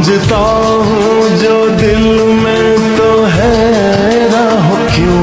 गूंजता हूँ जो दिल में तो हैरान हो क्यों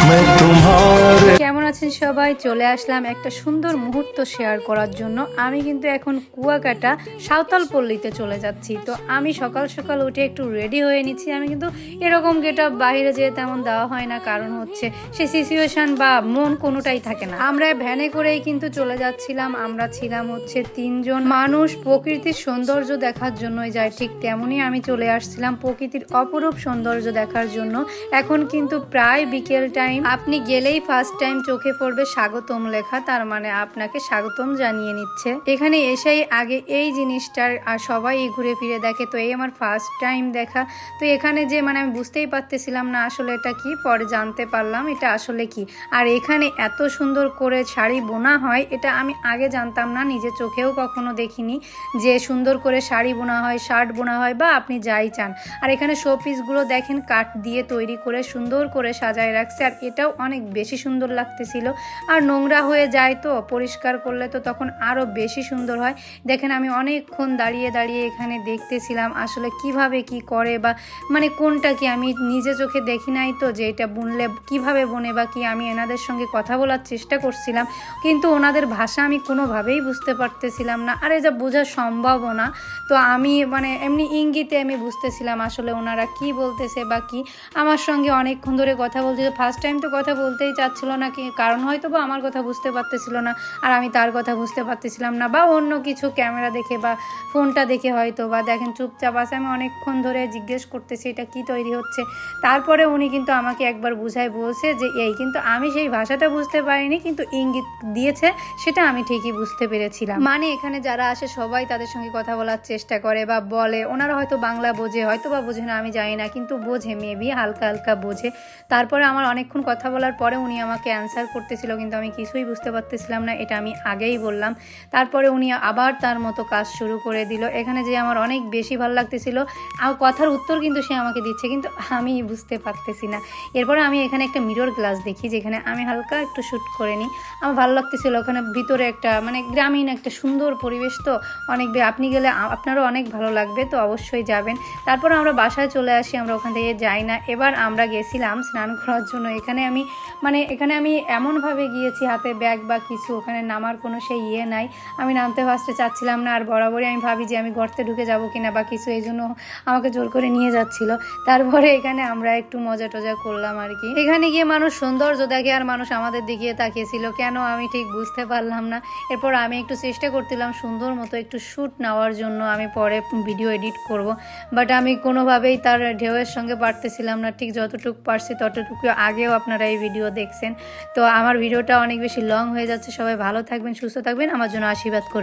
मैं तुम्हारे। কেমন আছেন সবাই? চলে আসলাম একটা সুন্দর মুহূর্ত শেয়ার করার জন্য। আমি কিন্তু এখন কুয়াকাটা সাঁওতাল পল্লীতে চলে যাচ্ছি। তো আমি সকাল সকাল উঠে একটু রেডি হয়ে নিচ্ছি। আমি কিন্তু এরকম গেটআপ বাইরে যেয়ে তেমন দেওয়া হয় না, কারণ হচ্ছে সে সিচুয়েশন বা মন কোনোটাই থাকে না। আমরা ভ্যানে করেই কিন্তু চলে যাচ্ছিলাম। আমরা ছিলাম হচ্ছে 3 জন মানুষ। প্রকৃতির সৌন্দর্য দেখার জন্যই যায়, ঠিক তেমনই আমি চলে আসছিলাম প্রকৃতির অপরূপ সৌন্দর্য দেখার জন্য। এখন কিন্তু প্রায় বিকেল টাইম। আপনি গেলেই ফার্স্ট টাইম চোখে পড়বে স্বাগতম লেখা, তার মানে আপনাকে স্বাগতম জানিয়ে নিচ্ছে। এখানে এসেই আগে এই জিনিসটার আর সবাই ঘুরে ফিরে দেখে, তো এই আমার ফার্স্ট টাইম দেখা। তো এখানে যে মানে আমি বুঝতেই পারতেছিলাম না আসলে এটা কি, পরে জানতে পারলাম এটা আসলে কি। আর এখানে এত সুন্দর করে শাড়ি বোনা হয় এটা আমি আগে জানতাম না, নিজে চোখেও কখনো দেখিনি যে সুন্দর করে শাড়ি বোনা হয়, শার্ট বোনা হয় বা আপনি যাই চান। আর এখানে শো পিসগুলো দেখেন কাঠ দিয়ে তৈরি করে সুন্দর করে সাজায় রাখছে, আর এটাও অনেক বেশি সুন্দর লাগতেছিল। আর নোংরা হয়ে যায়, তো পরিষ্কার করলে তো তখন আরও বেশি সুন্দর হয়। দেখেন আমি অনেকক্ষণ দাঁড়িয়ে দাঁড়িয়ে এখানে দেখতেছিলাম আসলে কিভাবে কি করে বা মানে কোনটা কি আমি নিজে চোখে দেখি নাই, তো যে এটা বুনলে কিভাবে বনে বা কি। আমি এনাদের সঙ্গে কথা বলার চেষ্টা করছিলাম, কিন্তু ওনাদের ভাষা আমি কোনোভাবেই বুঝতে পারতেছিলাম না, আর এটা বোঝা সম্ভবও না। তো আমি মানে এমনি ইঙ্গিতে আমি বুঝতেছিলাম আসলে ওনারা কি বলতেছে বা কি। আমার সঙ্গে অনেকক্ষণ ধরে কথা বলছিল। ফার্স্ট টাইম তো কথা বলতেই চাচ্ছিল না, কি কারণ হয়তো বা আমার কথা বুঝতে পারতেছিল না আর আমি তার কথা বুঝতে পারতেছিলাম না, বা অন্য কিছু ক্যামেরা দেখে বা ফোনটা দেখে হয়তো বা। দেখেন চুপচাপ আছে, আমি অনেকক্ষণ ধরে জিজ্ঞেস করতেছি এটা কি তৈরি হচ্ছে। তারপরে উনি কিন্তু আমাকে একবার বুঝায় বলছে যে এই, কিন্তু আমি সেই ভাষাটা বুঝতে পারিনি, কিন্তু ইঙ্গিত দিয়েছে সেটা আমি ঠিকই বুঝতে পেরেছিলাম। মানে এখানে যারা আসে সবাই তাদের সঙ্গে কথা বলার চেষ্টা করে বা বলে। ওনারা হয়তো বাংলা বোঝে, হয়তো বা বোঝে না, আমি জানি না, কিন্তু বোঝে, মেবি হালকা হালকা বোঝে। তারপরে আমার অনেকক্ষণ কথা বলার পরে উনি আমাকে অ্যান্সার করতেছিল, কিন্তু আমি কিছুই বুঝতে পারতেছিলাম না, এটা আমি আগেই বললাম। তারপরে উনি আবার তার মতো কাজ শুরু করে দিল। এখানে যে আমার অনেক বেশি ভালো লাগতেছিল, আর কথার উত্তর কিন্তু সে আমাকে দিচ্ছে, কিন্তু আমি বুঝতে পারতেছি না। এরপরে আমি এখানে একটা মিরর গ্লাস দেখি, যেখানে আমি হালকা একটু শ্যুট করে নিই। আমার ভালো লাগতেছিল। ওখানে ভিতরে একটা মানে গ্রামীণ একটা সুন্দর পরিবেশ, তো অনেক আপনি গেলে আপনারও অনেক ভালো লাগবে, তো অবশ্যই যাবেন। তারপর আমরা বাসায় চলে আসি, আমরা ওখান থেকে যাই না। এবার আমরা গেছিলাম স্নান করার জন্য। এখানে আমি এমনভাবে গিয়েছি, হাতে ব্যাগ বা কিছু, ওখানে নামার কোনো সেই নাই। আমি নামতে ফার্স্টে চাচ্ছিলাম না, আর বরাবরই আমি ভাবি যে আমি গর্তে ঢুকে যাবো কিনা বা কিছু, এই জন্য আমাকে জোর করে নিয়ে যাচ্ছিল। তারপরে এখানে আমরা একটু মজা টজা করলাম আর কি। এখানে গিয়ে মানুষ সৌন্দর্য দেখে আর মানুষ আমাদের দিকে তাকিয়েছিল, কেন আমি ঠিক বুঝতে পারলাম না। এরপর আমি একটু চেষ্টা করছিলাম সুন্দর মতো একটু শ্যুট নেওয়ার জন্য, আমি পরে ভিডিও এডিট করব, বাট আমি কোনোভাবেই তার ঢেউয়ের সঙ্গে পারতেছিলাম না। ঠিক যতটুকু পারছি ততটুকু আগেও আপনারা এই ভিডিও দেখছেন। তো আমার ভিডিওটা অনেক বেশি লং হয়ে যাচ্ছে। সবাই ভালো থাকবেন, সুস্থ থাকবেন, আমার জন্য আশীর্বাদ করবেন।